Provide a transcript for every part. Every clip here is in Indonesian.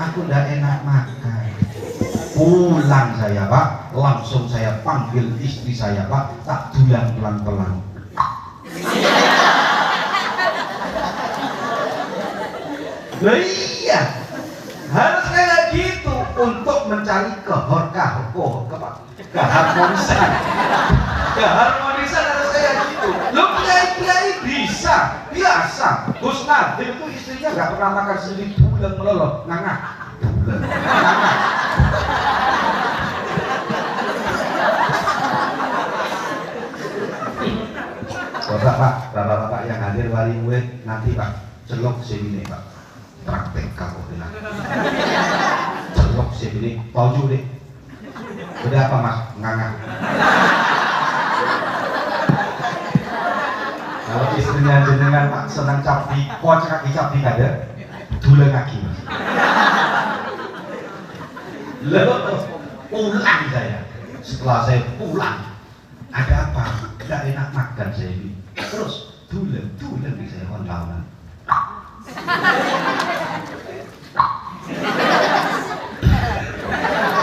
aku ndak enak makan. Pulang saya Pak, langsung saya panggil istri saya Pak, tak dulang pelan-pelan. Loh iya, harus kayak gitu untuk mencari keharmonisan. Keharmonisan harus kayak gitu. Loh kiai bisa, biasa. Gus Nadim itu istrinya nggak pernah makan sendiri, bulan melolot, ngangah, bulan, ngangah. Bapak-bapak yang hadir wali murid nanti Pak, celok sini Pak, praktek kau bilang. Celok sini, pauju deh. Udah apa Mas? Ngangah. Kalau istrinya jenengan Pak senang capi, kocak kaki capi kada, dulang kaki Mas. Lalu pulang saya. Setelah saya pulang, ada apa? Tidak enak makan saya ini. Terus dulang di saya kontanan.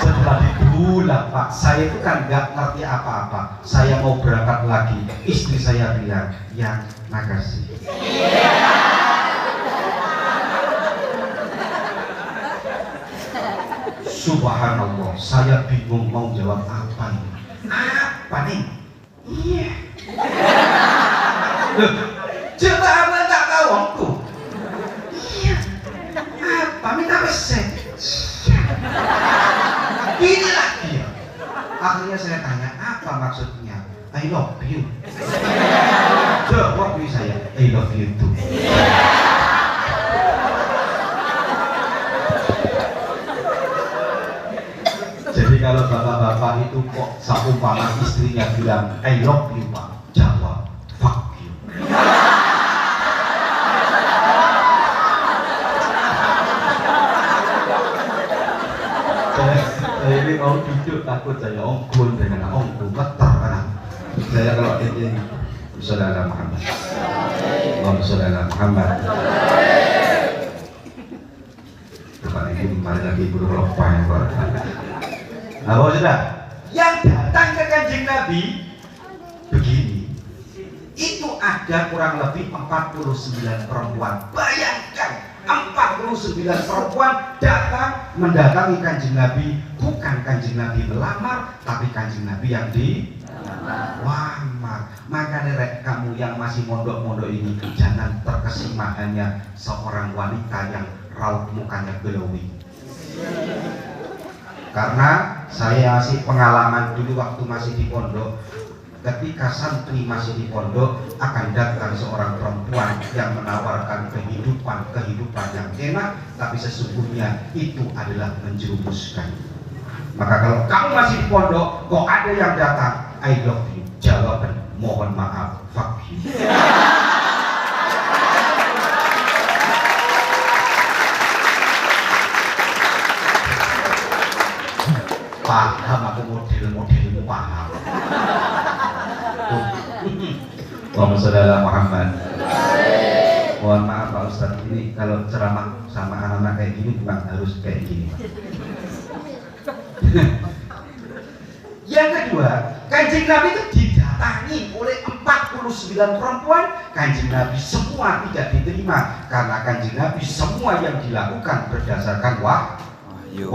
Setelah didulang Pak, saya itu kan nggak ngerti apa-apa. Saya mau berangkat lagi. Istri saya bilang, yang makasih. Subhanallah, saya bingung mau jawab apa ini. Apa nih? Iya. Loh, coba apa tak tahu aku? Iya. Apa? Minta pesen. Inilah dia. Akhirnya saya tanya, apa maksudnya? I love you. Jawab saya, I love you too. Jadi kalau bapak-bapak itu kok seumpama istrinya bilang I love you Pak, jawab fuck you. Saya ini mau duduk takut saya ongkul dengan ongkul getar kan. Saya kalau ini saudara Muhammad, saudara Muhammad. Depan ibu kemarin lagi ibu lupa yang baru. Nah, sudah, yang datang ke Kanjeng Nabi begini, itu ada kurang lebih 49 perempuan. Bayangkan, 49 perempuan datang mendatangi Kanjeng Nabi, bukan Kanjeng Nabi melamar, tapi Kanjeng Nabi yang dilamar. Makanya kamu yang masih mondok-mondok ini jangan terkesima hanya seorang wanita yang raut mukanya glowing. Karena saya masih pengalaman dulu waktu masih di pondok, ketika santri masih di pondok akan datang seorang perempuan yang menawarkan kehidupan yang enak, tapi sesungguhnya itu adalah menjerumuskan. Maka kalau kamu masih di pondok, kok ada yang datang, I love you, jawaban mohon maaf, fuck you. Paham aku model-modelmu paham. Allahumma sholli ala Muhammad. Mohon maaf Pak Ustadz, ini kalau ceramah sama anak-anak kayak gini bukan harus kayak gini. Yang kedua, Kanjeng Nabi itu didatangi oleh 49 perempuan. Kanjeng Nabi semua tidak diterima karena Kanjeng Nabi semua yang dilakukan berdasarkan wahyu.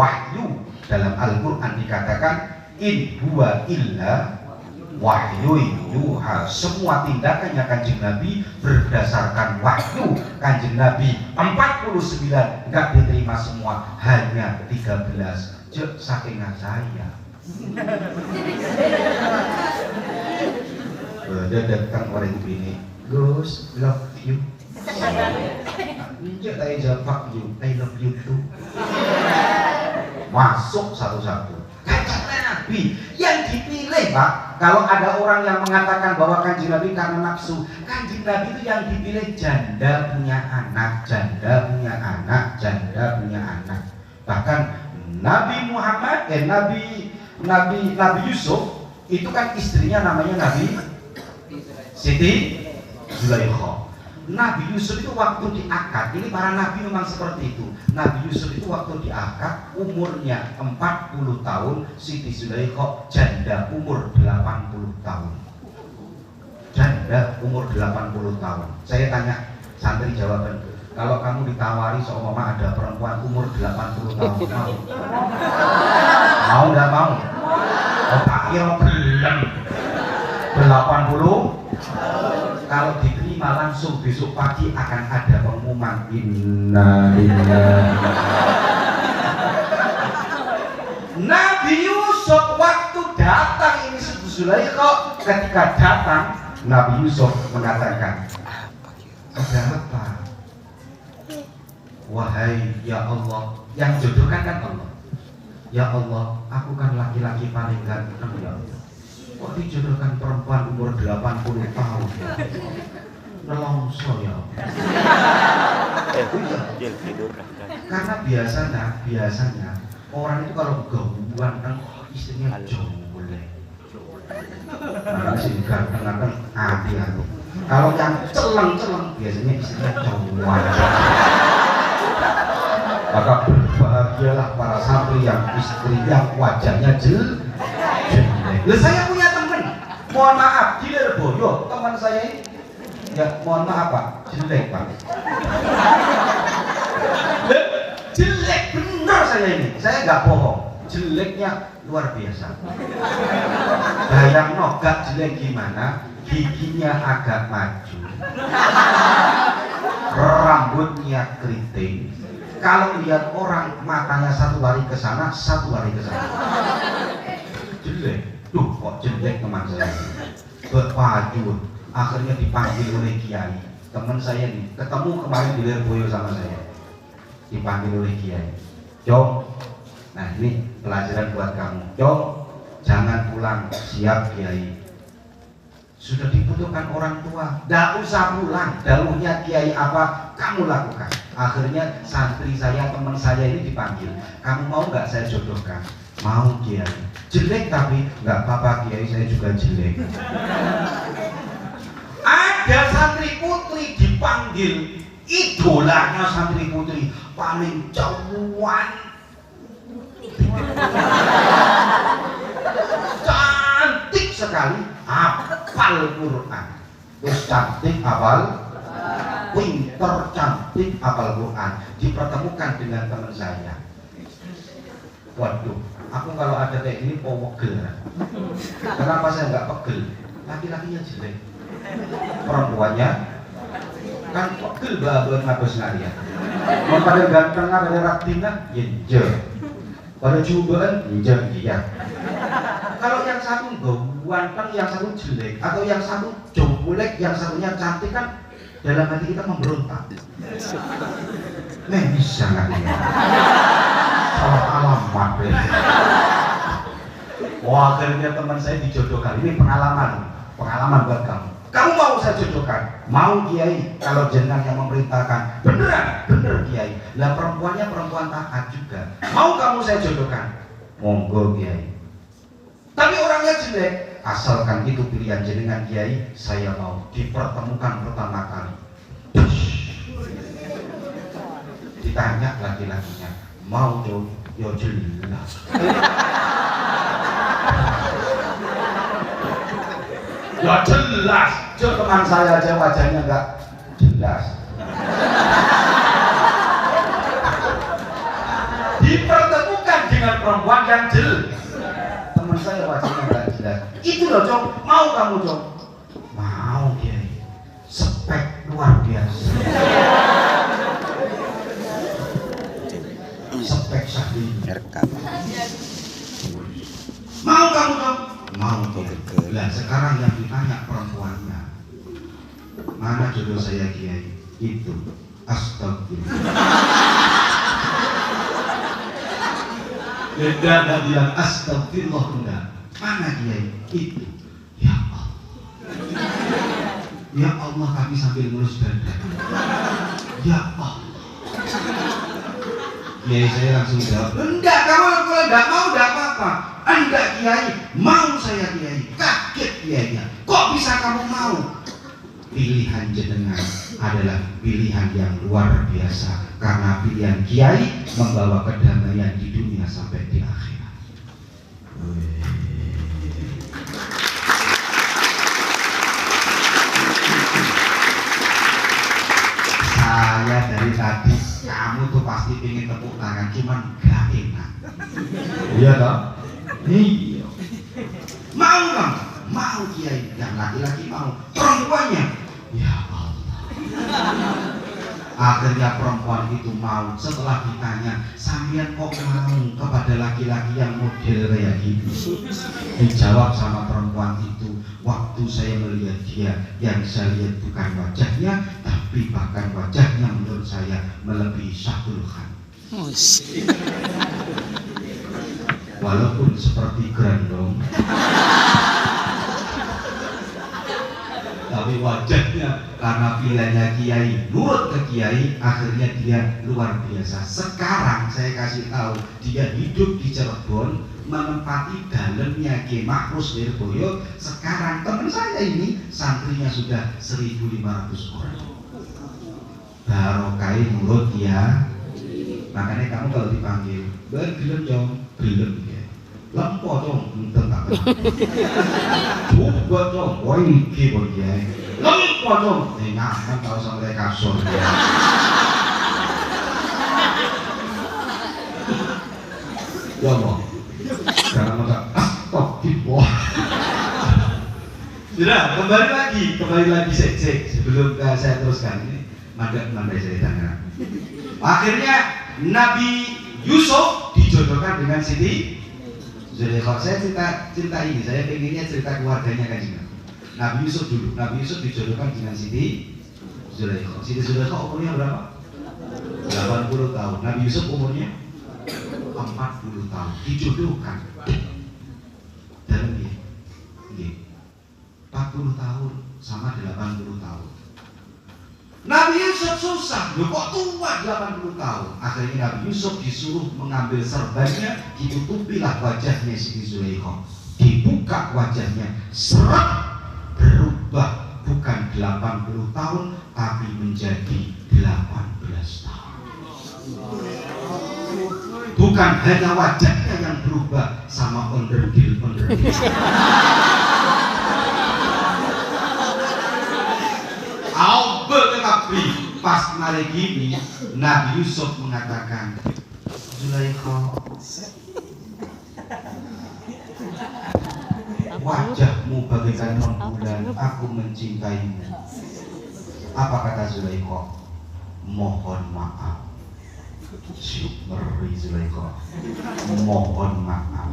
Dalam Al-Quran dikatakan in huwa illa wahyu yuha. Semua tindakannya Kanjeng Nabi berdasarkan wahyu. Kanjeng Nabi 49 enggak diterima semua, hanya 13. Cek saking saya. Dia datang orang ini, Gus, love you. Dia tanya jawab fuck you, I love you too. Masuk satu-satu. Kanjeng Nabi yang dipilih Pak. Kalau ada orang yang mengatakan bahwa Kanjeng Nabi karena nafsu, Kanjeng Nabi itu yang dipilih janda punya anak, janda punya anak, janda punya anak. Bahkan Nabi Muhammad, Nabi Yusuf itu kan istrinya namanya Nabi Siti Zulaikha. Nabi Yusuf itu waktu diangkat, ini para nabi memang seperti itu. Nabi Yusuf itu waktu diangkat umurnya 40 tahun, Siti Zulaikha janda umur 80 tahun. Janda umur 80 tahun. Saya tanya santri jawaban, kalau kamu ditawari seumpama ada perempuan umur 80 tahun, mau? Mau nggak mau? Oh, tak kira belum 80. Kalau diterima langsung besok pagi akan ada pengumuman innalillahi. Nabi Yusuf waktu datang ini Zulaikha, ketika datang Nabi Yusuf mengatakan, ada apa? Wahai ya Allah, yang jodohkan kan Allah. Ya Allah, aku kan laki-laki paling ganteng ya Allah. Kok dijodohkan perempuan umur 80 tahun ya? Nelongso ya. Karena biasanya orang itu kalau gangguan kan istrinya jolek. Nah, sih ganteng hati-hati. Kalau yang celeng-celeng biasanya istrinya cowok. Maka berbahagialah para santri yang istrinya wajahnya jelek. Saya punya teman, mohon maaf, di Lirboyo, teman saya ini, ya mohon maaf Pak, jelek Pak. Jelek benar saya ini, saya nggak bohong, jeleknya luar biasa. Bayang nogak jelek gimana, giginya agak maju, rambutnya keriting. Kalau lihat orang matanya satu lari ke sana, satu lari ke sana. Jelek. Duh, kok jelek teman saya. Berpaju. Akhirnya dipanggil oleh kiai. Teman saya nih, ketemu kemarin di Lirboyo sama saya. Dipanggil oleh kiai. Jom. Nah, ini pelajaran buat kamu. Jom, jangan pulang. Siap kiai. Sudah dibutuhkan orang tua. Tidak usah pulang. Dahulunya kiai apa, kamu lakukan. Akhirnya santri saya, teman saya ini dipanggil. Kamu mau nggak saya jodohkan? Mau kiai. Jelek tapi nggak apa-apa kiai, saya juga jelek. Ada santri putri dipanggil, idolanya santri putri paling jauhan, cantik sekali, hafal Quran. Terus cantik hafal, pinter cantik hafal Quran. Dipertemukan dengan teman saya. Waduh, aku kalau ada kayak gini pegel. Kenapa saya nggak pegel? Laki-lakinya jelek, perempuannya kan pegel buat ngabus ngarian. Mau pada ganteng ada raktina, ya pada cobaan, iya. Kalau yang satu ganteng, yang satu jelek, atau yang satu jelek, yang satunya cantik kan dalam hati kita memberontak. Nih bisa nggak ya? Salah alamat deh. Wah, akhirnya teman saya dijodohkan. Ini pengalaman buat kamu. Kamu mau saya jodohkan? Mau kiai? Kalau jenengan yang memerintahkan, bener kiai. Lah perempuannya perempuan taat juga. Mau kamu saya jodohkan? Monggo kiai. Tapi orangnya jelek. Asalkan itu pilihan jenengan kiai, saya mau. Dipertemukan pertama kali. Ditanya laki-lakinya, mau yo jelas. Ya jelas, teman saya aja wajahnya nggak jelas. Dipertemukan dengan perempuan yang jelas. Teman saya wajahnya nggak jelas. Itu loh Cok, mau kamu Cok? Mau kiai. Spek luar biasa. Spek sakti. Mau kamu Cok? Mau Cok. Lah sekarang yang ditanya perempuannya, mana jodoh saya kiai? Itu astagfirullah. Enggak bilang astagfirullah, enggak. Mana kiai? Itu ya Allah. Ya Allah, kami sambil ngelus dada. Ya Allah. Kiai saya langsung jawab, enggak, kamu kalau enggak mau enggak apa-apa. Enggak kiai, mau saya kiai. Kaget kiainya, kok bisa kamu mau? pilihan jenengan adalah pilihan yang luar biasa, karena pilihan kiai membawa kedamaian di dunia sampai di akhirat. Saya dari tadi, kamu tuh pasti pengen tepuk tangan, cuman gak enak. Iya toh? Iya. Mau kan? Mau kiai, yang laki-laki mau, perempuannya ya Allah. Akhirnya perempuan itu mau. Setelah ditanya, sampean kok mau kepada laki-laki yang model kayak gitu? Dijawab sama perempuan itu, waktu saya melihat dia, yang saya lihat bukan wajahnya, tapi bahkan wajahnya menurut saya melebihi Syahul Khan. Walaupun seperti gerandong, tapi wajahnya karena pilihannya kiai, nurut ke kiai, akhirnya dia luar biasa. Sekarang saya kasih tahu, dia hidup di Cirebon, menempati dalamnya Ki Makrus Lirboyo. Sekarang teman saya ini santrinya sudah 1.500 orang. Barokah mulut ya. Makanya kamu kalau dipanggil bergelem dong, gelem ya. Lempo dong, enteng tak kenal. Coba dong, woi keyboard ya. Lempo dong, nyaman kalau sampai kasur ya. Ya Allah, jangan masak. Astagfirullah. Sudah, kembali lagi sebelum saya teruskan ini. Mandai ceritanya. Akhirnya Nabi Yusuf dijodohkan dengan Siti Zulaikha. Saya cerita ini, saya pengennya cerita keluarganya kan juga. Nabi Yusuf dulu, Nabi Yusuf dijodohkan dengan Siti Zulaikha. Siti Zulaikha umurnya berapa? 80 tahun. Nabi Yusuf umurnya 40 tahun. Dijodohkan. Dan ini 40 tahun sama 80 tahun. Nabi Yusuf susah, kok tua 80 tahun. Akhirnya Nabi Yusuf disuruh mengambil serbannya, ditutupilah wajahnya Siti Zulaikha. Dibuka wajahnya, seret, berubah bukan 80 tahun, tapi menjadi 18 tahun. Bukan hanya wajahnya yang berubah, sama onderdil. Pas mari gini, Nabi Yusuf mengatakan, Zulaikha, wajahmu bagaikan rembulan, aku mencintaimu. Apa kata Zulaikha? Mohon maaf. Ngeri Zulaikha. Mohon maaf.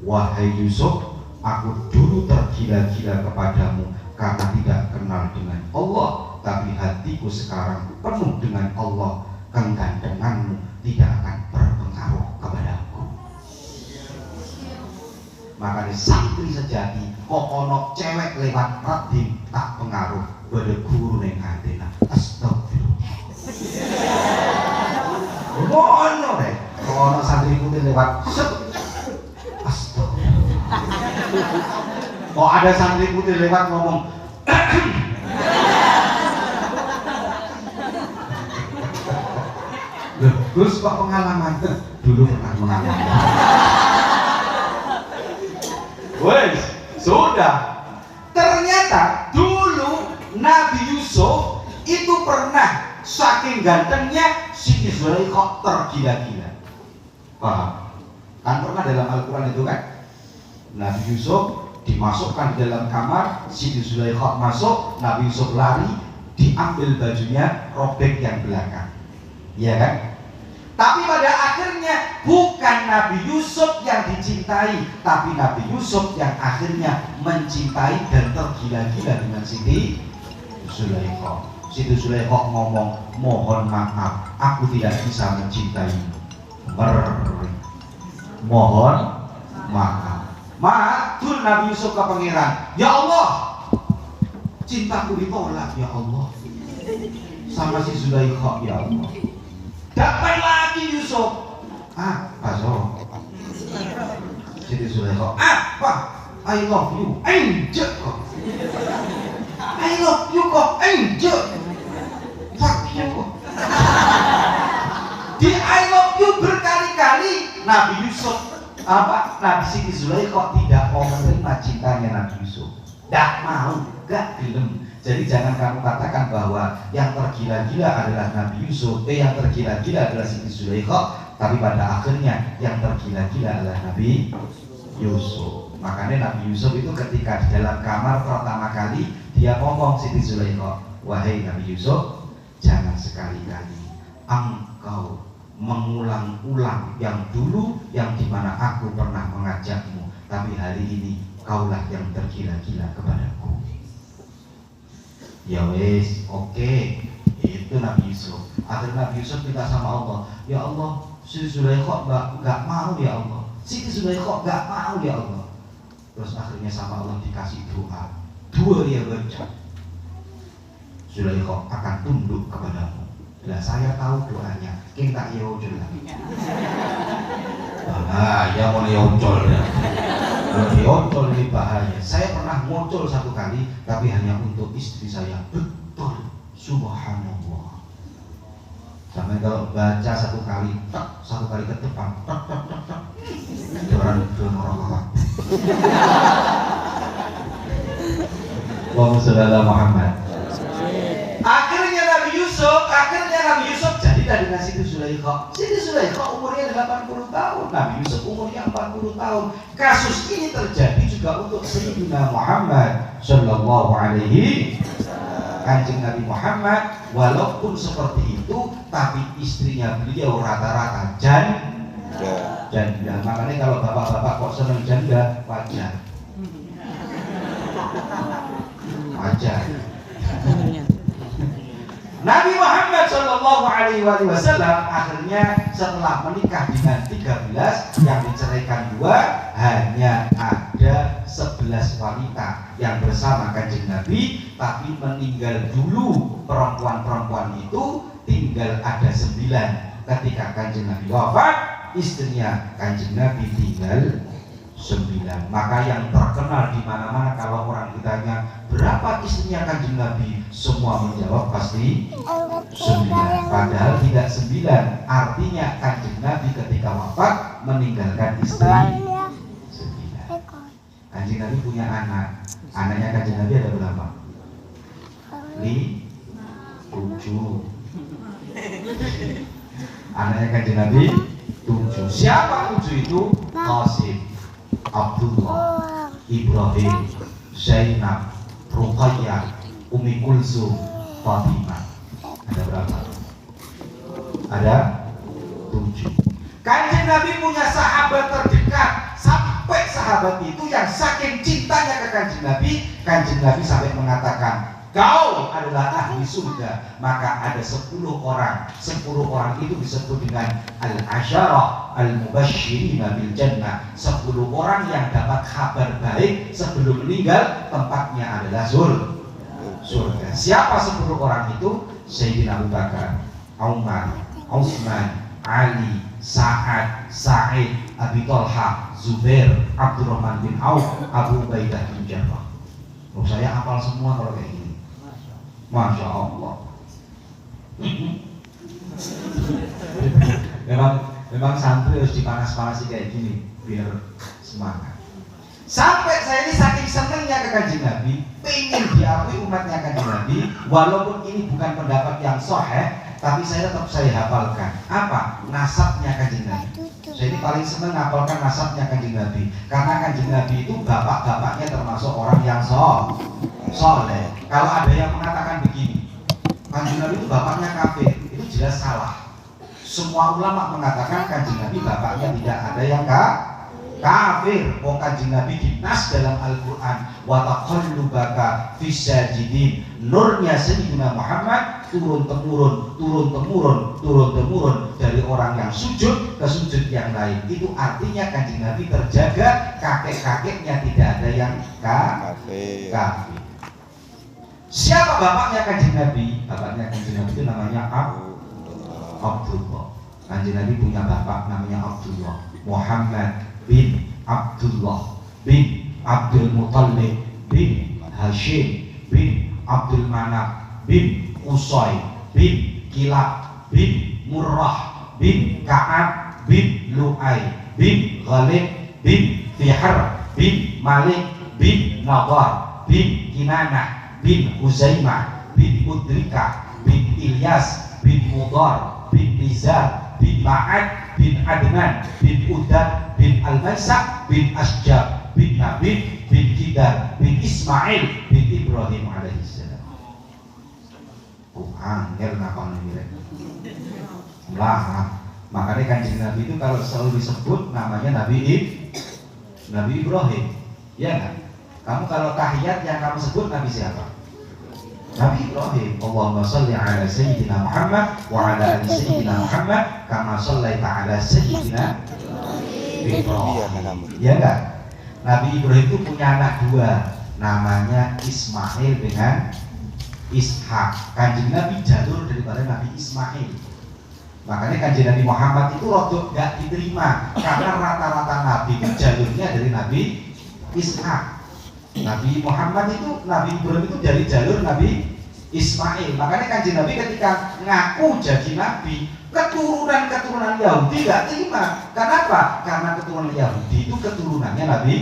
Wahai Yusuf, aku dulu tergila-gila kepadamu karena tidak kenal dengan Allah, tapi hatiku sekarang penuh dengan Allah. Kegantenganmu tidak akan berpengaruh kepadaku. Makanya santri sejati kok ono cewek lewat radim tak pengaruh, pada guru neng antena. Astagfirullah. Ono deh, kok ono santri putih lewat astagfirullah. Kok ada santri putih lewat ngomong loh, Gus kok pengalaman? Dulu pernah mengalami. Wes, sudah. Ternyata dulu Nabi Yusuf itu pernah saking gantengnya Siti Zulaikha tergila-gila. Paham? Kan pernah dalam Al-Quran itu kan? Nabi Yusuf dimasukkan di dalam kamar, Siti Zulaikha masuk, Nabi Yusuf lari, diambil bajunya, robek yang belakang. Iya kan? Tapi pada akhirnya bukan Nabi Yusuf yang dicintai, tapi Nabi Yusuf yang akhirnya mencintai dan tergila-gila dengan Siti Zulaikha. Siti Zulaikha ngomong, mohon maaf, aku tidak bisa mencintaimu. Mohon maaf. Matur Nabi Yusuf ke pangeran, ya Allah, cintaku ditolak ya Allah sama si Zulaikha ya Allah. Dapat lagi Yusuf. Apa so? Siti Zulaikha. Apa? I love you. Angel. I love you kok angel. Fuck you kok. Di I love you berkali-kali Nabi Yusuf Nabi Siti Zulaikha tidak mau menerima cintanya Nabi Yusuf. Tidak mau, gak gelem. Jadi jangan kamu katakan bahwa yang tergila-gila adalah Nabi Yusuf, yang tergila-gila adalah Siti Zulaikha, tapi pada akhirnya yang tergila-gila adalah Nabi Yusuf. Makanya Nabi Yusuf itu ketika di dalam kamar pertama kali dia ngomong Siti Zulaikha, wahai Nabi Yusuf, jangan sekali-kali engkau mengulang-ulang yang dulu yang dimana aku pernah mengajakmu, tapi hari ini kaulah yang tergila-gila kepadaku. Ya wes, oke. Itu Nabi Yusuf. Akhirnya Nabi Yusuf minta sama Allah, ya Allah, Siti Zulaikha nggak mau ya Allah, Siti Zulaikha nggak mau ya Allah. Terus akhirnya sama Allah dikasih doa, dua dia baca, Zulaikha akan tunduk kepadamu. Lah saya tahu doanya, kita yocol lagi. Bahaya mau yocol ya. Yocol ini bahaya. Saya pernah ngocol satu kali, tapi hanya untuk istri saya. Betul, subhanallah. Sampai kalau baca satu kali ke depan, orang orang. Allahumma sholli ala Muhammad. Akhirnya Nabi Yusuf jadi dengan Siti Zulaikha. Siti Zulaikha umurnya 80 tahun, Nabi Yusuf umurnya 40 tahun. Kasus ini terjadi juga untuk Sayyidina Muhammad sallallahu alaihi Kanjeng Nabi Muhammad. Walaupun seperti itu, tapi istrinya beliau rata-rata janda. Makanya kalau bapak-bapak kok senang janda, wajar. Nabi Muhammad Shallallahu Alaihi Wasallam akhirnya setelah menikah dengan 13 yang diceraikan 2, hanya ada 11 wanita yang bersama Kanjeng Nabi, tapi meninggal dulu perempuan-perempuan itu tinggal ada 9. Ketika Kanjeng Nabi wafat, istrinya Kanjeng Nabi tinggal 9. Maka yang terkenal di mana-mana kalau orang ditanya berapa istrinya Kanjeng Nabi, semua menjawab pasti 9. Padahal tidak 9. Artinya Kanjeng Nabi ketika wafat meninggalkan istri 9. Kanjeng Nabi punya anak. Anaknya Kanjeng Nabi ada berapa? 7. Anaknya Kanjeng Nabi 7. Siapa 7 itu? Qasim, Abdullah, Ibrahim, Zainab, Ruqayyah, Ummi Kulsum, Fatimah. Ada berapa? Ada 7. Kanjeng Nabi punya sahabat terdekat, sampai sahabat itu yang saking cintanya ke Kanjeng Nabi sampai mengatakan, kau adalah ahli surga. Maka ada 10 orang. 10 orang itu disebut dengan al-asyarah al-mubashshirina bil jannah. 10 orang yang dapat kabar baik sebelum meninggal, tempatnya adalah surga. Siapa 10 orang itu? Sayyidina Abu Bakar, Umar, Utsman, Ali, Sa'ad, Sa'id, Abi Thalha, Zubair, Abdurrahman bin Auf, Abu Ubaidah bin Jarrah. Saya hafal semua kalau kayak gini. Masya Allah. memang santri harus dipanas-panasi kayak gini biar semangat. Sampai saya ini saking senangnya ke Kanjeng Nabi, pengen diakui umatnya Kanjeng Nabi, walaupun ini bukan pendapat yang sahih, tapi saya hafalkan. Apa? Nasabnya Kanjeng Nabi. Saya ini paling senang hafalkan nasabnya Kanjeng Nabi, karena Kanjeng Nabi itu bapak-bapaknya termasuk orang yang soleh. Kalau ada yang mengatakan begini, Kanjeng Nabi itu bapaknya kafir, itu jelas salah. Semua ulama mengatakan Kanjeng Nabi bapaknya tidak ada yang kafir. Kanjeng Nabi dinas dalam Al-Quran, wa taqallubaka fis sajidin. Nurnya Sayyidina Muhammad turun temurun dari orang yang sujud ke sujud yang lain. Itu artinya Kanjeng Nabi terjaga, kakek-kakeknya tidak ada yang kafir. Siapa bapaknya Kanjeng Nabi? Bapaknya Kanjeng Nabi itu namanya Abdullah. Kanjeng Nabi punya bapak namanya Abdullah, Muhammad bin Abdullah bin Abdul Muttalib bin Hashim bin Abdul Manaf bin Qusay bin Kilab bin Murrah bin Ka'ab bin Lu'ay bin Ghalib bin Fihr bin Malik bin Nadar bin Kinanah bin Huzaimah bin Udrika bin Ilyas bin Mudar bin Nizar bin Ma'ad bin Adnan bin Udad bin Al-Maisah bin Asjab bin Nabi bin Kidar bin Ismail bin Ibrahim alaihissalam. Angel ngapa nih? Lah, makanya Kanjeng Nabi itu kalau selalu disebut namanya Nabi Ibrahim, ya kan? Kamu kalau tahiyat yang kamu sebut Nabi siapa? Nabi Ibrahim. Allahumma sholli ala sayyidina Muhammad wa ala ali sayyidina Muhammad kama shallaita ala sayyidina Ibrahim. Ya kan? Nabi Ibrahim itu punya anak dua, namanya Ismail dengan Ishak. Kanjeng Nabi jalur daripada Nabi Ismail. Makanya Kanjeng Nabi Muhammad itu rodok gak diterima karena rata-rata Nabi itu jalurnya dari Nabi Ishak. Nabi Muhammad itu, Nabi Ibrahim itu dari jalur Nabi Ismail. Makanya Kanjeng Nabi ketika ngaku jadi Nabi, keturunan Yahudi gak terima. Kenapa? Karena keturunan Yahudi itu keturunannya Nabi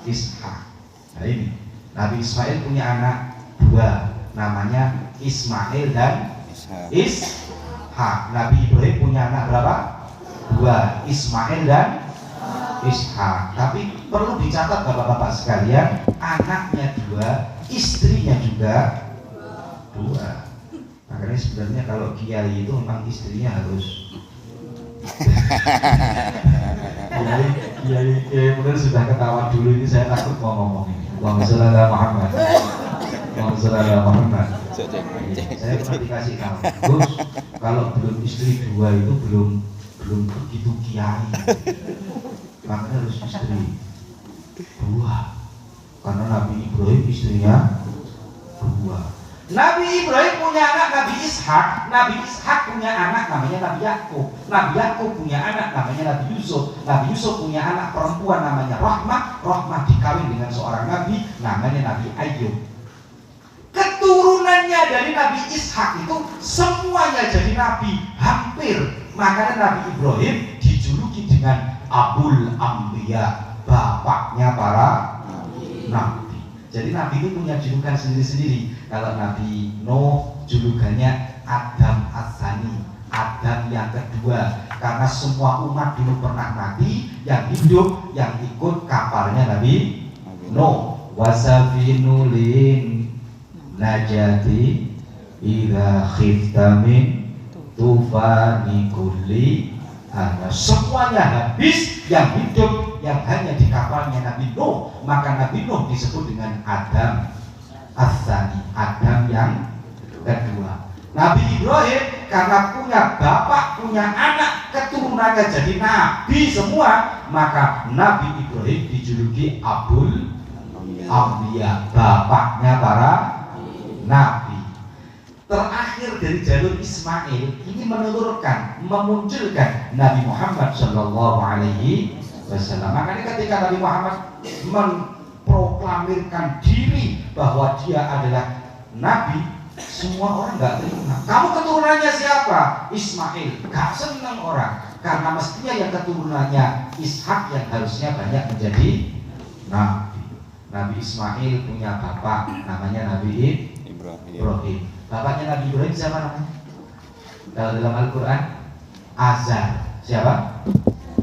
Ishak. Nah ini Nabi Ismail punya anak dua, namanya Ismail dan Ishak. Nabi Ibrahim punya anak berapa? Dua, Ismail dan Ishak. Tapi perlu dicatat bapak-bapak sekalian, anaknya dua, istrinya juga dua. Makanya sebenarnya kalau kiai itu memang istrinya harus kiai benar sudah ketawa dulu, ini saya takut mau ngomong ini. Allahumma sholli ala Muhammad. Allahumma sholli ala Muhammad. Saya pernah dikasih tahu, Gus, kalau belum istri dua itu belum begitu kiai. Makanya harus istri dua. Karena Nabi Ibrahim istrinya dua. Nabi Ibrahim punya anak Nabi Ishak. Nabi Ishak punya anak namanya Nabi Yakub. Nabi Yakub punya anak namanya Nabi Yusuf. Nabi Yusuf punya anak perempuan namanya Rahmah. Rahmah dikawin dengan seorang nabi namanya Nabi Ayub. Keturunannya dari Nabi Ishak itu semuanya jadi nabi, hampir. Makanya Nabi Ibrahim dijuluki dengan Abul Anbiya, bapaknya para nabi. Jadi Nabi itu punya julukan sendiri-sendiri. Kalau Nabi Nuh julukannya Adam As-Sani, Adam yang kedua. Karena semua umat dulu pernah mati, yang hidup, yang ikut kapalnya Nabi Nuh. Wasafinulin najati idza khifta min tufani kulli. Semuanya habis, yang hidup yang hanya di kapalnya Nabi Nuh. Maka Nabi Nuh disebut dengan Adam As-Sani, Adam yang kedua. Nabi Ibrahim karena punya bapak, punya anak, keturunannya jadi nabi semua, maka Nabi Ibrahim dijuluki Abul Anbiya, bapaknya para nabi. Terakhir dari jalur Ismail ini memunculkan Nabi Muhammad Shallallahu Alaihi Wasallam. Makanya ketika Nabi Muhammad memproklamirkan diri bahwa dia adalah Nabi, semua orang nggak terima. Kamu keturunannya siapa? Ismail. Gak senang orang, karena mestinya yang keturunannya Ishak yang harusnya banyak menjadi Nabi. Nabi Ismail punya bapak namanya Nabi Ibrahim. Bapaknya Nabi Ibrahim siapa namanya? Kalau dalam Al-Quran Azar. Siapa?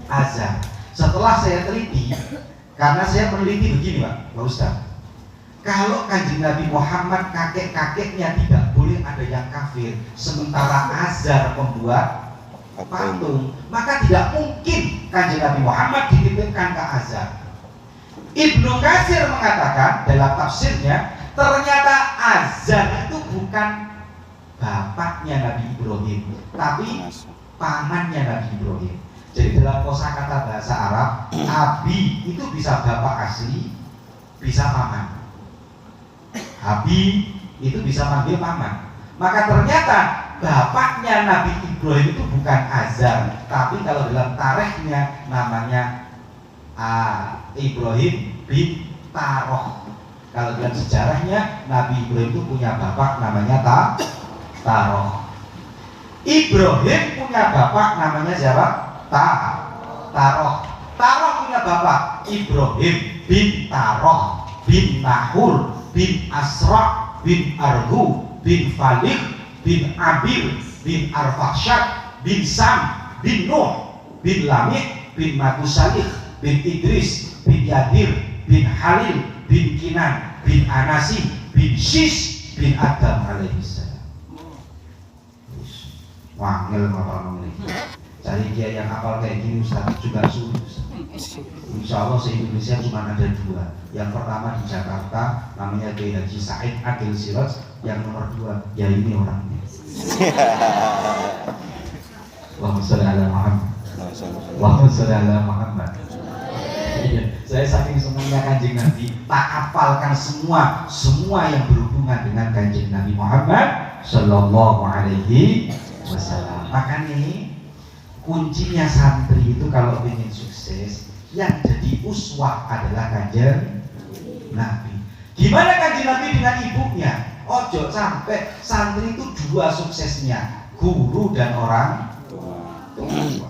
Azar. Setelah saya teliti, karena saya meneliti begini Pak Ustaz, kalau Kanjeng Nabi Muhammad kakek-kakeknya tidak boleh ada yang kafir, sementara Azar pembuat patung, maka tidak mungkin Kanjeng Nabi Muhammad dititipkan ke Azar. Ibnu Katsir mengatakan dalam tafsirnya, ternyata Azar itu bukan bapaknya Nabi Ibrahim, tapi pamannya Nabi Ibrahim. Jadi dalam kosakata bahasa Arab, Abi itu bisa bapak asli, bisa paman. Abi itu bisa manggil paman. Maka ternyata bapaknya Nabi Ibrahim itu bukan Azar, tapi kalau dalam tarikhnya namanya Ibrahim bin Taroh. Kalau dalam sejarahnya Nabi Ibrahim itu punya bapak namanya Taroh. Ibrahim punya bapak namanya siapa? Taroh. Taroh punya bapak Ibrahim bin Taroh bin Nahur bin Asra bin Arhu bin Falih bin Abir bin Arfakshad bin Sam bin Nuh bin Lamih bin Matusalih bin Idris bin Yadir bin Halil bin Kinan bin Anasi bin Shis bin Adam alaihissalam. Wangil ngapal ini. Cari dia yang hafal kayak gini Ustaz juga sulit. Insya Allah se-Indonesia cuma ada 2. Yang pertama di Jakarta namanya Kiai Haji Said Akil Siraj. Yang nomor 2 ya ini orangnya. Allahumma sholli ala Muhammad. Allahumma sholli ala Muhammad. Saya saking semuanya Kanjeng Nabi, tak hafalkan semua yang berhubungan dengan Kanjeng Nabi Muhammad Sallallahu Alaihi Wasallam. Makanya kuncinya santri itu kalau ingin sukses, yang jadi uswah adalah Kanjeng Nabi. Gimana Kanjeng Nabi dengan ibunya? Ojo sampai santri itu 2 suksesnya, guru dan orang tua.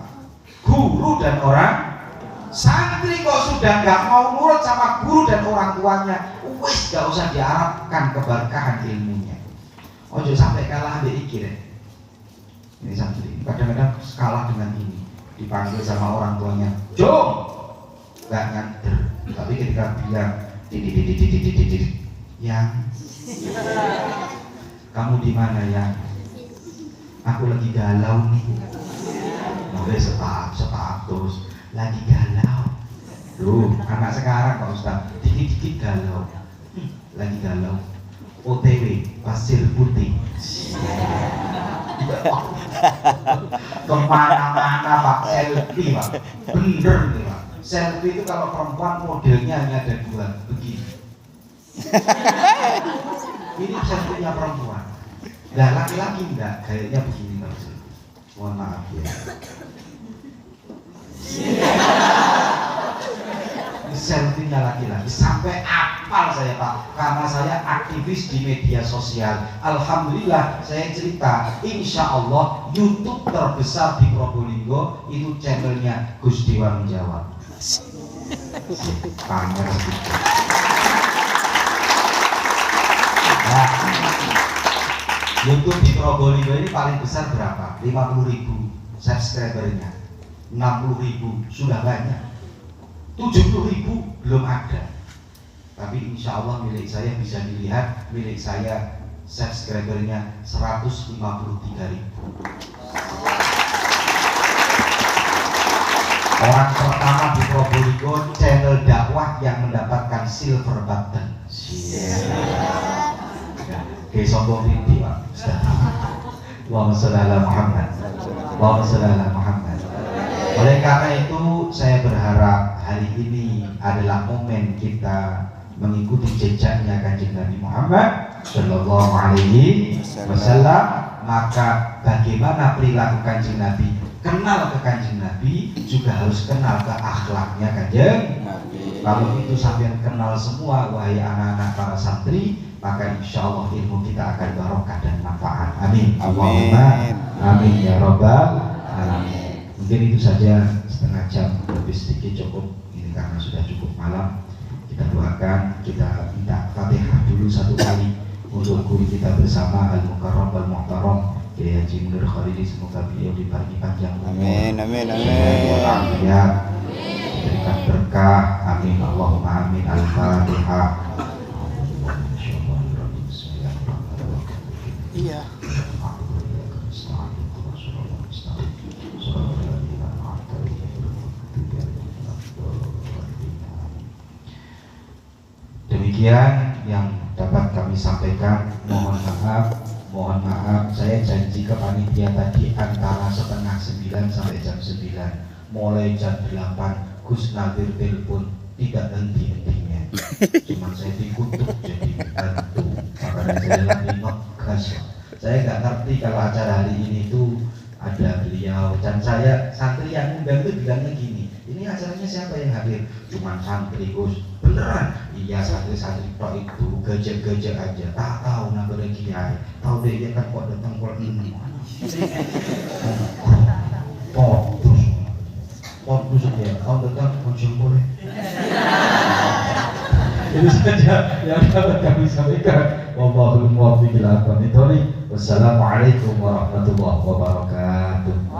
Guru dan orang. Santri kok sudah nggak mau nurut sama guru dan orang tuanya, wis nggak usah diharapkan keberkahan ilmunya. Ojo sampai kalah ambil iki deh. Ini santri kadang-kadang kalah dengan ini, dipanggil sama orang tuanya, Jom, nggak nyanter. Tapi ketika bilang, yang kamu di mana ya? Aku lagi galau nih. Mulai setahap terus. Lagi galau. Loh, anak sekarang Pak Ustaz, dikit-dikit galau. Lagi galau. OTW, pasir putih. Kemana-mana Pak, selfie Pak. Bener nih Pak. Selfie itu kalau perempuan modelnya hanya ada 2, begini. Ini selfie-nya perempuan. Nah laki-laki enggak, gayanya begini Pak. Mohon maaf ya. Selfie-nya laki-laki sampai apal saya Pak, karena saya aktivis di media sosial. Alhamdulillah saya cerita, insya Allah YouTube terbesar di Probolinggo itu channelnya Gus Dewa menjawab. Pamer sedikit. Nah, YouTube di Probolinggo ini paling besar berapa? 50.000 subscribernya. 60.000 sudah banyak, 70.000 belum ada. Tapi insya Allah milik saya bisa dilihat, milik saya subscribernya 153.000. Orang pertama di Probolinggo channel dakwah yang mendapatkan silver button. Oke, sombong ini Pak. Allahumma sholli ala Muhammad. Allahumma sholli ala Muhammad. Oleh karena itu saya berharap hari ini adalah momen kita mengikuti jejaknya Kanjeng Nabi Muhammad Sallallahu Alaihi Wasallam. Maka bagaimana perilaku Kanjeng Nabi? Kenal ke Kanjeng Nabi juga harus kenal ke akhlaknya Kanjeng Nabi. Kalau itu sampai kenal semua wahai anak-anak para santri, maka insya Allah ilmu kita akan barokah dan manfaat. Amin. Allahumma amin ya robbal alamin. Mungkin itu saja, setengah jam lebih sedikit cukup ini karena sudah cukup malam. Kita doakan, kita minta Fatihah dulu 1 kali untuk guru kita bersama Al-Mukarram wal-Muhtaram Kiai Haji Munir Khalidi, semoga beliau diberi panjang umur. Amin amin amin. Diberikan berkah. Amin Allahumma amin. Al-Fatihah. Iya. Demikian yang dapat kami sampaikan. Mohon maaf, saya janji ke panitia tadi antara setengah 9 sampai jam 9. Mulai jam 8 Gus Nadir telepon tidak henti-hentinya. Cuman saya dikutuk jadi bantu. Makanya saya lagi ngegas. Saya nggak ngerti kalau acara hari ini tuh ada beliau, dan saya santri yang undang itu bilangnya gini, ini acaranya siapa yang hadir? Cuman santri Gus. Beneran? Iya, santri-santri tok itu gejek-gejek aja, tak tahu nama kiai, tahu deh dia kan kok datang kok ini terus ya, kau datang konsum boleh. Itu saja yang dapat kami sampaikan. Wallahul muwaffiq ila aqwamit thoriq. Wassalamualaikum warahmatullahi wabarakatuh.